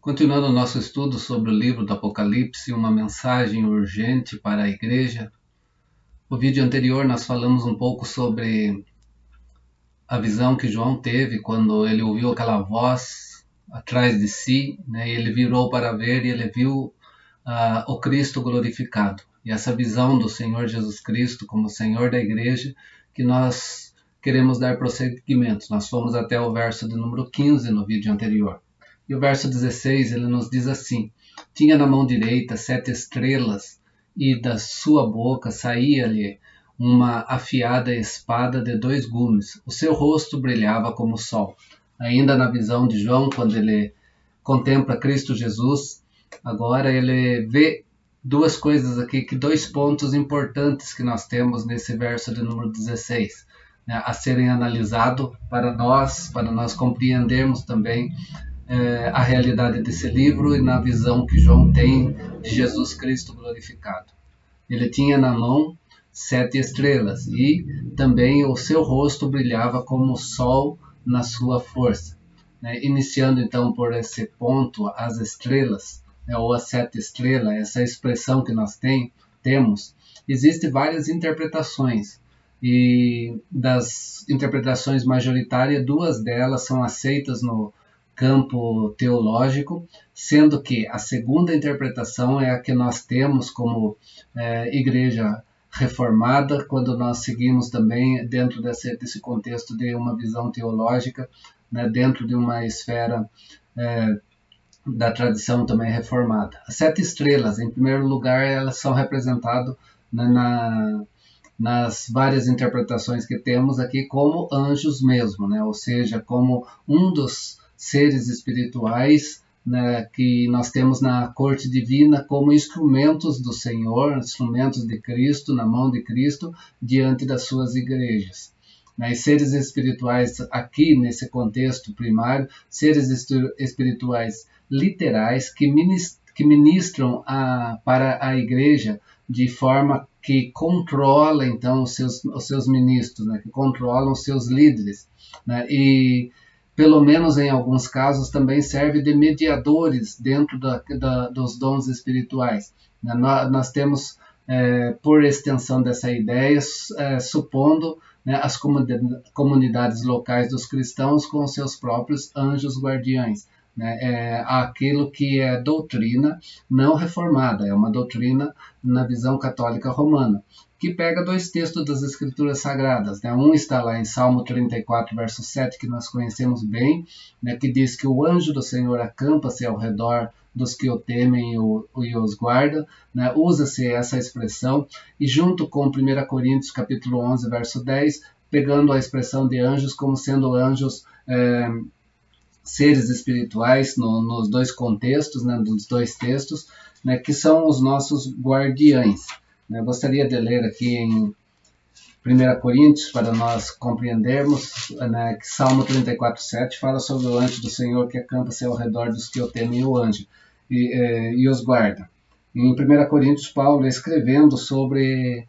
Continuando o nosso estudo sobre o livro do Apocalipse, uma mensagem urgente para a igreja. No vídeo anterior nós falamos um pouco sobre a visão que João teve quando ele ouviu aquela voz atrás de si, né? E ele virou para ver e ele viu o Cristo glorificado. E essa visão do Senhor Jesus Cristo como Senhor da igreja que nós queremos dar prosseguimento. Nós fomos até o verso de número 15 no vídeo anterior. E o verso 16, ele nos diz assim: tinha na mão direita 7 estrelas, e da sua boca saía-lhe uma afiada espada de 2 gumes. O seu rosto brilhava como o sol. Ainda na visão de João, quando ele contempla Cristo Jesus, agora ele vê duas coisas aqui, 2 pontos importantes que nós temos nesse verso de número 16, né, a serem analisados para nós compreendermos também a realidade desse livro e na visão que João tem de Jesus Cristo glorificado. Ele tinha na mão 7 estrelas e também o seu rosto brilhava como o sol na sua força. Iniciando então por esse ponto, as estrelas, ou as 7 estrelas, essa expressão que nós temos, existem várias interpretações. E das interpretações majoritárias, 2 delas são aceitas no campo teológico, sendo que a segunda interpretação é a que nós temos como igreja reformada, quando nós seguimos também dentro desse contexto de uma visão teológica, né, dentro de uma esfera da tradição também reformada. As 7 estrelas, em primeiro lugar, elas são representadas nas várias interpretações que temos aqui como anjos mesmo, né? Ou seja, como um dos seres espirituais, né, que nós temos na corte divina como instrumentos do Senhor, instrumentos de Cristo, na mão de Cristo, diante das suas igrejas. E seres espirituais aqui, nesse contexto primário, seres espirituais literais que ministram para a igreja de forma que controla então os seus ministros, né, que controlam os seus líderes, né, e pelo menos em alguns casos também serve de mediadores dentro dos dons espirituais. Nós temos, por extensão dessa ideia, supondo, né, as comunidades locais dos cristãos com seus próprios anjos guardiães. Né, aquilo que é doutrina não reformada, é uma doutrina na visão católica romana, que pega 2 textos das Escrituras Sagradas. Né? Um está lá em Salmo 34, verso 7, que nós conhecemos bem, né, que diz que o anjo do Senhor acampa-se ao redor dos que o temem e os guarda. Né? Usa-se essa expressão, e junto com 1 Coríntios capítulo 11, verso 10, pegando a expressão de anjos como sendo anjos seres espirituais nos 2 contextos, né, nos 2 textos, né, que são os nossos guardiães. Eu gostaria de ler aqui em 1 Coríntios, para nós compreendermos, né, que Salmo 34, 7 fala sobre o anjo do Senhor que acampa-se ao redor dos que o temem, o anjo, e os guarda. Em 1 Coríntios, Paulo escrevendo sobre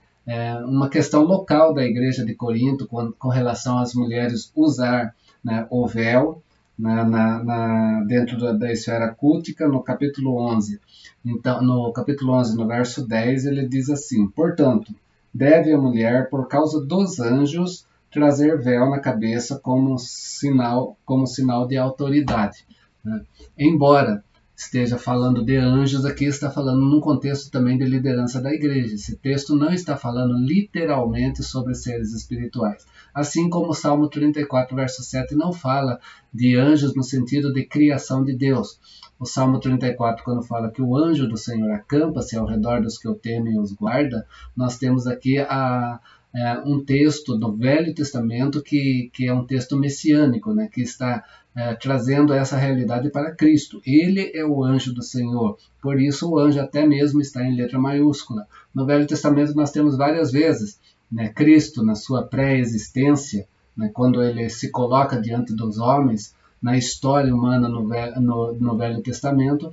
uma questão local da igreja de Corinto com relação às mulheres usar, né, o véu, dentro da esfera cultica, no capítulo 11. Então, no capítulo 11, no verso 10, ele diz assim: portanto, deve a mulher, por causa dos anjos, trazer véu na cabeça como sinal de autoridade. Né? Embora esteja falando de anjos, aqui está falando num contexto também de liderança da igreja. Esse texto não está falando literalmente sobre seres espirituais. Assim como o Salmo 34, verso 7, não fala de anjos no sentido de criação de Deus. O Salmo 34, quando fala que o anjo do Senhor acampa-se ao redor dos que o temem e os guarda, nós temos aqui um texto do Velho Testamento que é um texto messiânico, né, que está trazendo essa realidade para Cristo. Ele é o anjo do Senhor, por isso o anjo até mesmo está em letra maiúscula. No Velho Testamento nós temos várias vezes, né, Cristo na sua pré-existência, né, quando ele se coloca diante dos homens, na história humana no Velho Testamento,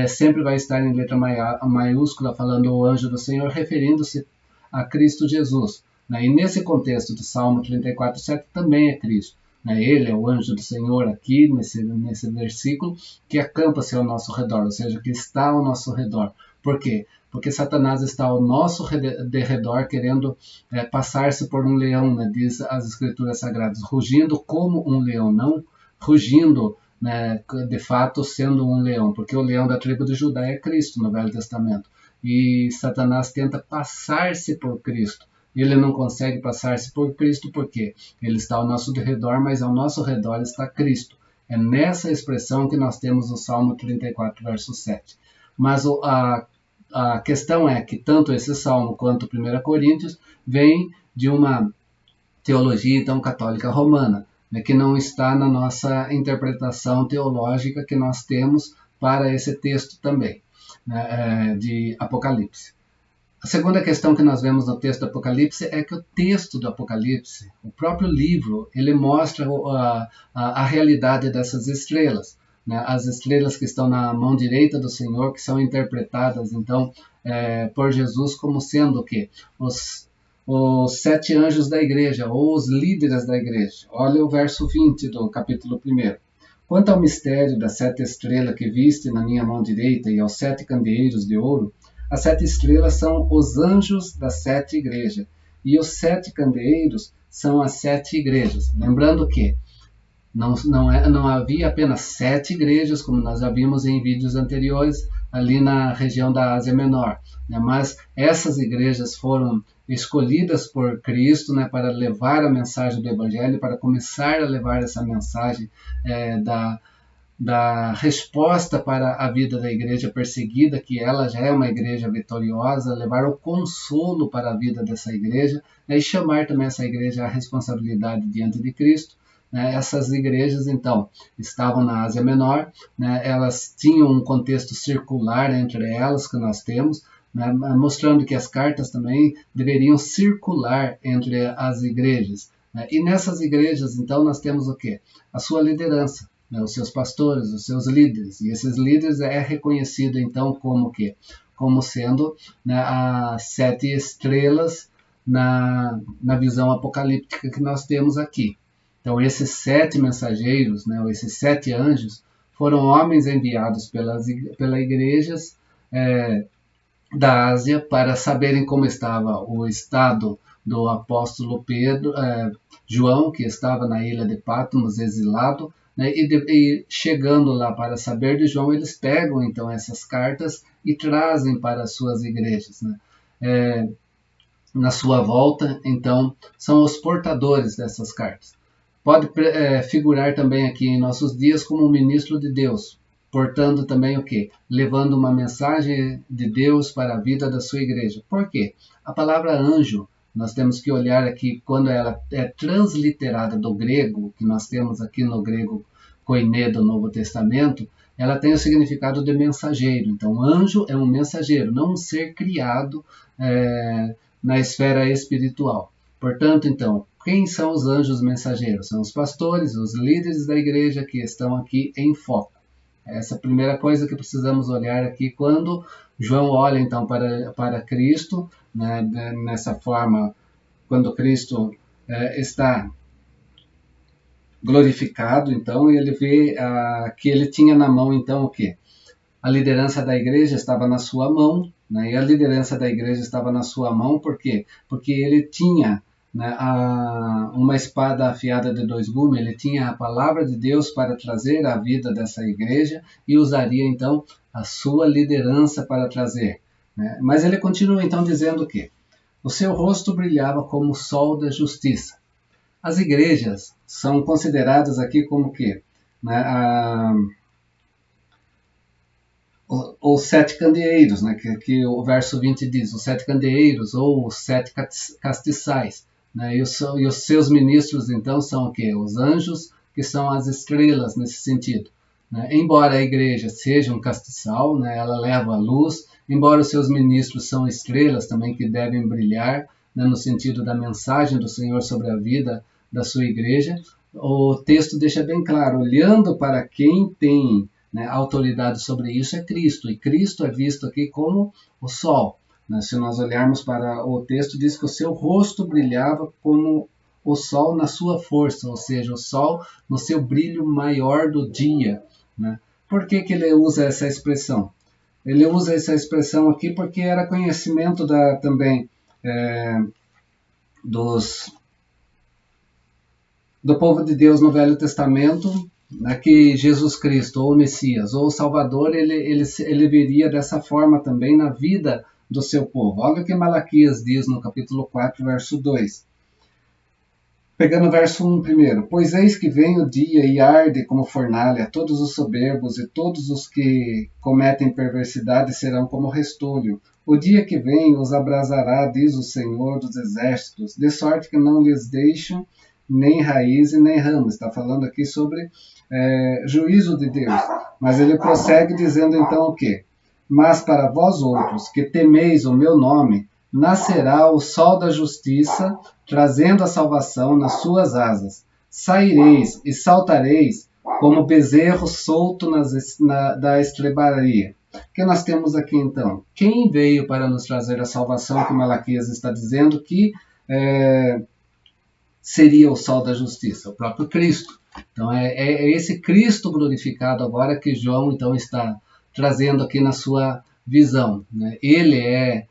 sempre vai estar em letra maiúscula falando o anjo do Senhor, referindo-se a Cristo Jesus. E nesse contexto do Salmo 34, 7 também é Cristo. né? Ele é o anjo do Senhor aqui nesse versículo, que acampa-se ao nosso redor, ou seja, que está ao nosso redor. Por quê? Porque Satanás está ao nosso derredor querendo passar-se por um leão, né? Diz as Escrituras Sagradas, rugindo como um leão, não rugindo, né, de fato sendo um leão, porque o leão da tribo de Judá é Cristo no Velho Testamento. E Satanás tenta passar-se por Cristo. Ele não consegue passar-se por Cristo porque ele está ao nosso redor, mas ao nosso redor está Cristo. É nessa expressão que nós temos o Salmo 34, verso 7. Mas a questão é que tanto esse Salmo quanto 1 Coríntios vem de uma teologia então católica romana, né, que não está na nossa interpretação teológica que nós temos para esse texto também, né, de Apocalipse. A segunda questão que nós vemos no texto do Apocalipse é que o texto do Apocalipse, o próprio livro, ele mostra a realidade dessas estrelas, né? As estrelas que estão na mão direita do Senhor, que são interpretadas então por Jesus como sendo o quê? Os 7 anjos da igreja, ou os líderes da igreja. Olha o verso 20 do capítulo 1. Quanto ao mistério da 7 estrela que viste na minha mão direita e aos 7 candeeiros de ouro, as 7 estrelas são os anjos das 7 igrejas, e os 7 candeeiros são as 7 igrejas. Lembrando que não havia apenas 7 igrejas, como nós já vimos em vídeos anteriores, ali na região da Ásia Menor, né? Mas essas igrejas foram escolhidas por Cristo, né, para levar a mensagem do Evangelho, para começar a levar essa mensagem da resposta para a vida da igreja perseguida, que ela já é uma igreja vitoriosa, levar o consolo para a vida dessa igreja, né, e chamar também essa igreja à responsabilidade diante de Cristo. Né? Essas igrejas, então, estavam na Ásia Menor, né? Elas tinham um contexto circular entre elas que nós temos, né? Mostrando que as cartas também deveriam circular entre as igrejas. Né? E nessas igrejas, então, nós temos o quê? A sua liderança, né? Os seus pastores, os seus líderes. E esses líderes é reconhecido, então, como o quê? Como sendo, né, as 7 estrelas na visão apocalíptica que nós temos aqui. Então, esses 7 mensageiros, né, esses 7 anjos, foram homens enviados pelas igrejas da Ásia para saberem como estava o estado do apóstolo João, que estava na ilha de Patmos, exilado, né, e chegando lá para saber de João, eles pegam então essas cartas e trazem para as suas igrejas. Né? Na sua volta, então, são os portadores dessas cartas. Pode figurar também aqui em nossos dias como um ministro de Deus, portando também o quê? Levando uma mensagem de Deus para a vida da sua igreja. Por quê? A palavra anjo, nós temos que olhar aqui quando ela é transliterada do grego, que nós temos aqui no grego koiné do Novo Testamento, ela tem o significado de mensageiro. Então, anjo é um mensageiro, não um ser criado na esfera espiritual. Portanto, então, quem são os anjos mensageiros? São os pastores, os líderes da igreja que estão aqui em foco. Essa é a primeira coisa que precisamos olhar aqui quando João olha então para Cristo, né, nessa forma, quando Cristo está glorificado, então ele vê que ele tinha na mão então o quê? A liderança da igreja estava na sua mão, né, e a liderança da igreja estava na sua mão, por quê? Porque ele tinha, né, uma espada afiada de 2 gumes, ele tinha a palavra de Deus para trazer a vida dessa igreja e usaria então a sua liderança para trazer. Né? Mas ele continua então dizendo que o seu rosto brilhava como o sol da justiça. As igrejas são consideradas aqui como que, né, os 7 candeeiros, né, que o verso 20 diz, os 7 candeeiros ou os 7 castiçais. Né, e os seus ministros, então, são o quê? Os anjos, que são as estrelas nesse sentido. Né? Embora a igreja seja um castiçal, né, ela leva a luz, embora os seus ministros são estrelas também que devem brilhar, né, no sentido da mensagem do Senhor sobre a vida da sua igreja, o texto deixa bem claro, olhando para quem tem, né, a autoridade sobre isso é Cristo, e Cristo é visto aqui como o sol. Né? Se nós olharmos para o texto, diz que o seu rosto brilhava como o sol na sua força, ou seja, o sol no seu brilho maior do dia, né? Por que ele usa essa expressão? Ele usa essa expressão aqui porque era conhecimento também do povo de Deus no Velho Testamento, né, que Jesus Cristo, ou o Messias, ou o Salvador, ele viria dessa forma também na vida do seu povo. Olha o que Malaquias diz no capítulo 4, verso 2. Pegando o verso 1 primeiro. Pois eis que vem o dia e arde como fornalha, todos os soberbos e todos os que cometem perversidade serão como restolho. O dia que vem os abrasará, diz o Senhor dos Exércitos, de sorte que não lhes deixam nem raiz e nem ramo. Está falando aqui sobre juízo de Deus. Mas ele prossegue dizendo então o quê? Mas para vós outros que temeis o meu nome, nascerá o sol da justiça, trazendo a salvação nas suas asas. Saireis e saltareis como bezerro solto da estrebaria. O que nós temos aqui então? Quem veio para nos trazer a salvação, que Malaquias está dizendo que seria o sol da justiça? O próprio Cristo. Então é esse Cristo glorificado agora que João então está trazendo aqui na sua visão, né? Ele é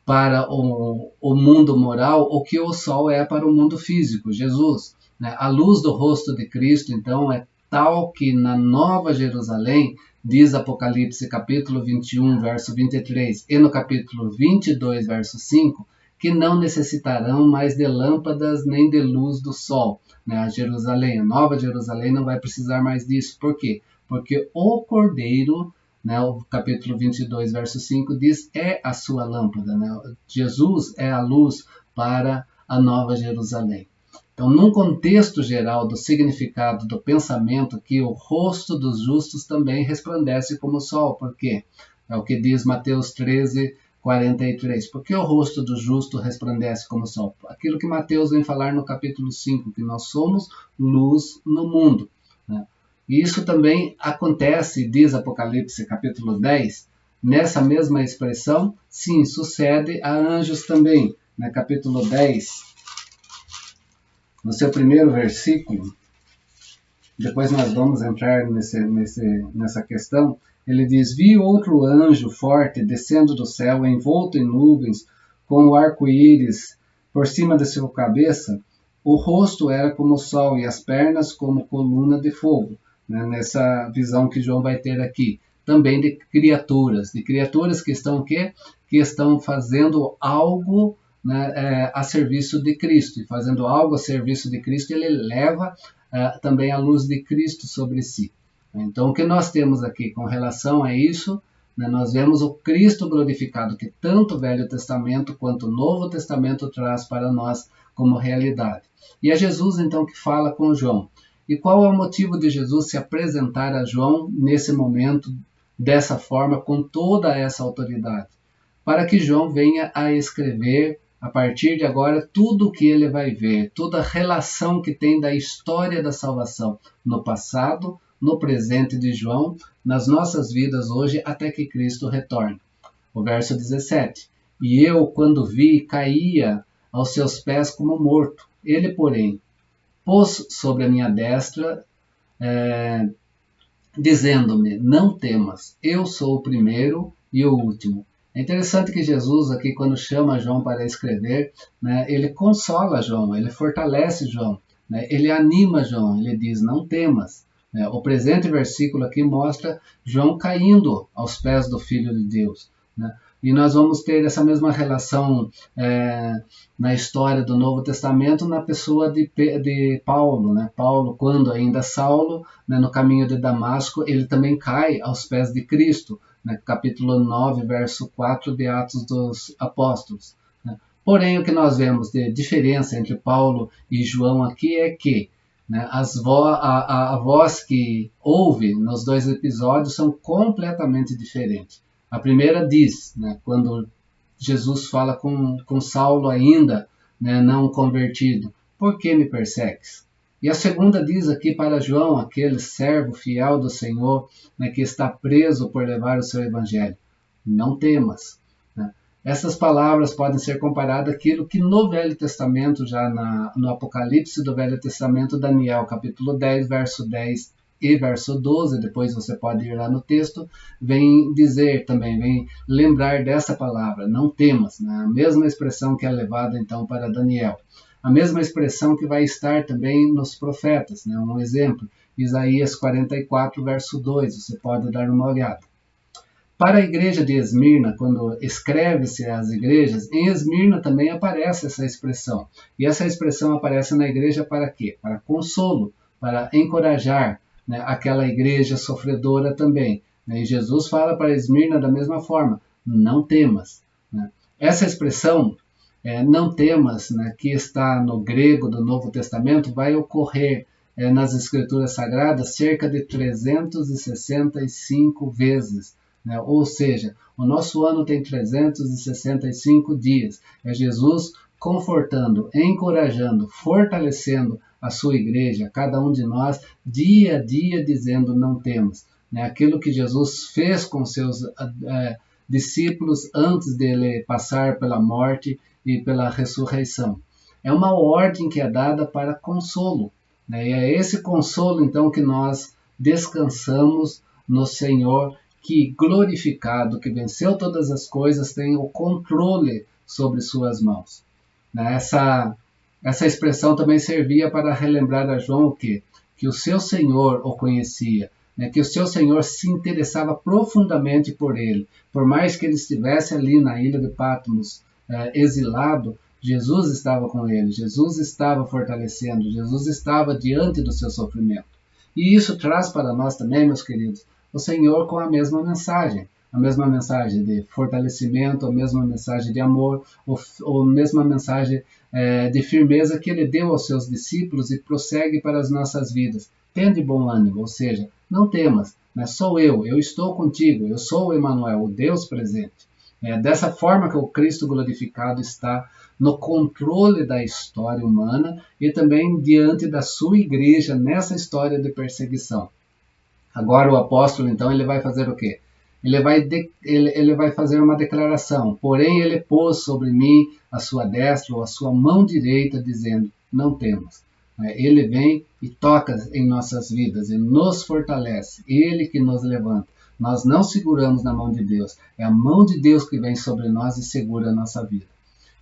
para o mundo moral o que o sol é para o mundo físico, Jesus, né? A luz do rosto de Cristo, então, é tal que na Nova Jerusalém, diz Apocalipse capítulo 21, verso 23, e no capítulo 22, verso 5, que não necessitarão mais de lâmpadas nem de luz do sol, né? A Jerusalém, a Nova Jerusalém, não vai precisar mais disso. Por quê? Porque o Cordeiro, né, o capítulo 22, verso 5 diz, é a sua lâmpada, né? Jesus é a luz para a Nova Jerusalém. Então, num contexto geral do significado do pensamento, que o rosto dos justos também resplandece como o sol. Por quê? É o que diz Mateus 13, 43. Por que o rosto do justo resplandece como o sol? Aquilo que Mateus vem falar no capítulo 5, que nós somos luz no mundo, né? E isso também acontece, diz Apocalipse capítulo 10, nessa mesma expressão, sim, sucede a anjos também. No capítulo 10, no seu primeiro versículo, depois nós vamos entrar nessa questão, ele diz, vi outro anjo forte descendo do céu, envolto em nuvens, com o arco-íris por cima de sua cabeça. O rosto era como o sol e as pernas como coluna de fogo. Né, nessa visão que João vai ter aqui, também de criaturas que estão que estão fazendo algo, né, a serviço de Cristo, e fazendo algo a serviço de Cristo, ele leva também a luz de Cristo sobre si. Então, o que nós temos aqui com relação a isso, né, nós vemos o Cristo glorificado, que tanto o Velho Testamento quanto o Novo Testamento traz para nós como realidade. E é Jesus, então, que fala com João. E qual é o motivo de Jesus se apresentar a João nesse momento, dessa forma, com toda essa autoridade? Para que João venha a escrever, a partir de agora, tudo o que ele vai ver, toda a relação que tem da história da salvação, no passado, no presente de João, nas nossas vidas hoje, até que Cristo retorne. O verso 17. E eu, quando vi, caía aos seus pés como morto. Ele, porém, pôs sobre a minha destra, dizendo-me, não temas, eu sou o primeiro e o último. É interessante que Jesus aqui, quando chama João para escrever, né, ele consola João, ele fortalece João, né, ele anima João, ele diz, não temas. Né. O presente versículo aqui mostra João caindo aos pés do Filho de Deus, né. E nós vamos ter essa mesma relação na história do Novo Testamento, na pessoa de Paulo. Né? Paulo, quando ainda Saulo, né, no caminho de Damasco, ele também cai aos pés de Cristo. Né? Capítulo 9, verso 4 de Atos dos Apóstolos. Né? Porém, o que nós vemos de diferença entre Paulo e João aqui é que, né, a voz que ouve nos dois episódios são completamente diferentes. A primeira diz, né, quando Jesus fala com Saulo ainda, né, não convertido, por que me persegues? E a segunda diz aqui para João, aquele servo fiel do Senhor, né, que está preso por levar o seu evangelho, não temas. Né? Essas palavras podem ser comparadas àquilo que no Velho Testamento, já no Apocalipse do Velho Testamento, Daniel, capítulo 10, verso 10 e verso 12, depois você pode ir lá no texto, vem dizer também, vem lembrar dessa palavra, não temas, né? A mesma expressão que é levada então para Daniel. A mesma expressão que vai estar também nos profetas, né? Um exemplo, Isaías 44, verso 2, você pode dar uma olhada. Para a igreja de Esmirna, quando escreve-se as igrejas, em Esmirna também aparece essa expressão. E essa expressão aparece na igreja para quê? Para consolo, para encorajar, né, aquela igreja sofredora também. Né? E Jesus fala para Esmirna da mesma forma, não temas. Né? Essa expressão, não temas, né, que está no grego do Novo Testamento, vai ocorrer nas Escrituras Sagradas cerca de 365 vezes. Né? Ou seja, o nosso ano tem 365 dias. É Jesus confortando, encorajando, fortalecendo a sua igreja, cada um de nós, dia a dia, dizendo não temos. Né? Aquilo que Jesus fez com seus discípulos antes dele passar pela morte e pela ressurreição. É uma ordem que é dada para consolo. Né? E é esse consolo, então, que nós descansamos no Senhor, que glorificado, que venceu todas as coisas, tem o controle sobre suas mãos. Essa expressão também servia para relembrar a João o quê? Que o seu Senhor o conhecia, né? Que o seu Senhor se interessava profundamente por ele. Por mais que ele estivesse ali na ilha de Patmos, exilado, Jesus estava com ele, Jesus estava fortalecendo, Jesus estava diante do seu sofrimento. E isso traz para nós também, meus queridos, o Senhor com a mesma mensagem de fortalecimento, a mesma mensagem de amor, a mesma mensagem de firmeza que ele deu aos seus discípulos e prossegue para as nossas vidas. Tende bom ânimo, ou seja, não temas, né? Sou eu estou contigo, eu sou o Emmanuel, o Deus presente. É dessa forma que o Cristo glorificado está no controle da história humana e também diante da sua igreja nessa história de perseguição. Agora o apóstolo, então, ele vai fazer o quê? Ele vai fazer uma declaração. Porém, ele pôs sobre mim a sua destra ou a sua mão direita, dizendo, não temas. Ele vem e toca em nossas vidas e nos fortalece. Ele que nos levanta. Nós não seguramos na mão de Deus. É a mão de Deus que vem sobre nós e segura a nossa vida.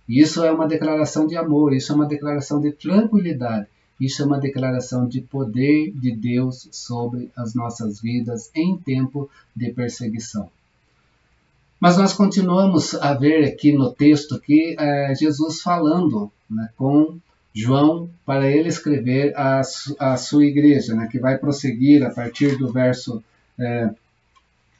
E isso é uma declaração de amor, isso é uma declaração de tranquilidade. Isso é uma declaração de poder de Deus sobre as nossas vidas em tempo de perseguição. Mas nós continuamos a ver aqui no texto que Jesus falando, né, com João para ele escrever a sua igreja, né, que vai prosseguir a partir do verso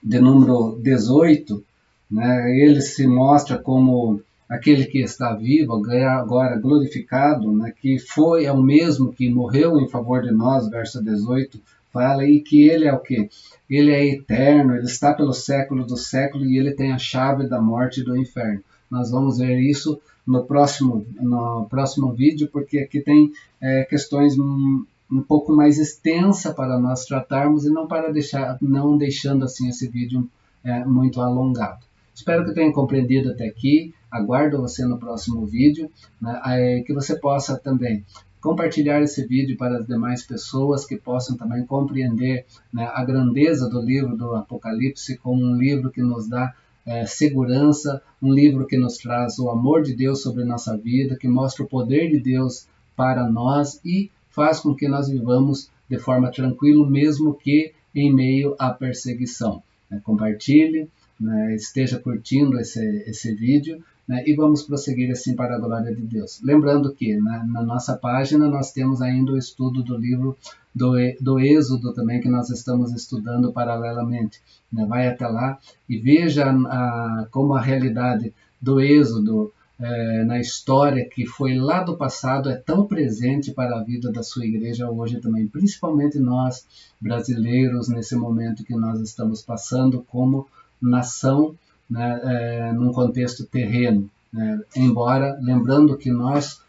de número 18. Né, ele se mostra como aquele que está vivo, agora glorificado, né, que é o mesmo que morreu em favor de nós, verso 18, fala, e que ele é o quê? Ele é eterno, ele está pelo século do século e ele tem a chave da morte e do inferno. Nós vamos ver isso no próximo vídeo, porque aqui tem questões um pouco mais extensa para nós tratarmos e não deixando assim esse vídeo muito alongado. Espero que tenha compreendido até aqui. Aguardo você no próximo vídeo, né, que você possa também compartilhar esse vídeo para as demais pessoas que possam também compreender, né, a grandeza do livro do Apocalipse como um livro que nos dá segurança, um livro que nos traz o amor de Deus sobre nossa vida, que mostra o poder de Deus para nós e faz com que nós vivamos de forma tranquila, mesmo que em meio à perseguição. Compartilhe, né, esteja curtindo esse vídeo, né, e vamos prosseguir assim para a glória de Deus. Lembrando que na nossa página nós temos ainda o estudo do livro do Êxodo também, que nós estamos estudando paralelamente. Né, vai até lá e veja como a realidade do Êxodo na história que foi lá do passado é tão presente para a vida da sua igreja hoje também, principalmente nós brasileiros, nesse momento que nós estamos passando como nação, né, num contexto terreno, né, embora lembrando que nós,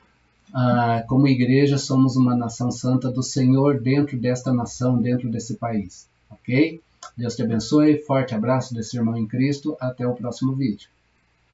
como igreja, somos uma nação santa do Senhor dentro desta nação, dentro desse país, ok? Deus te abençoe, forte abraço desse irmão em Cristo, até o próximo vídeo.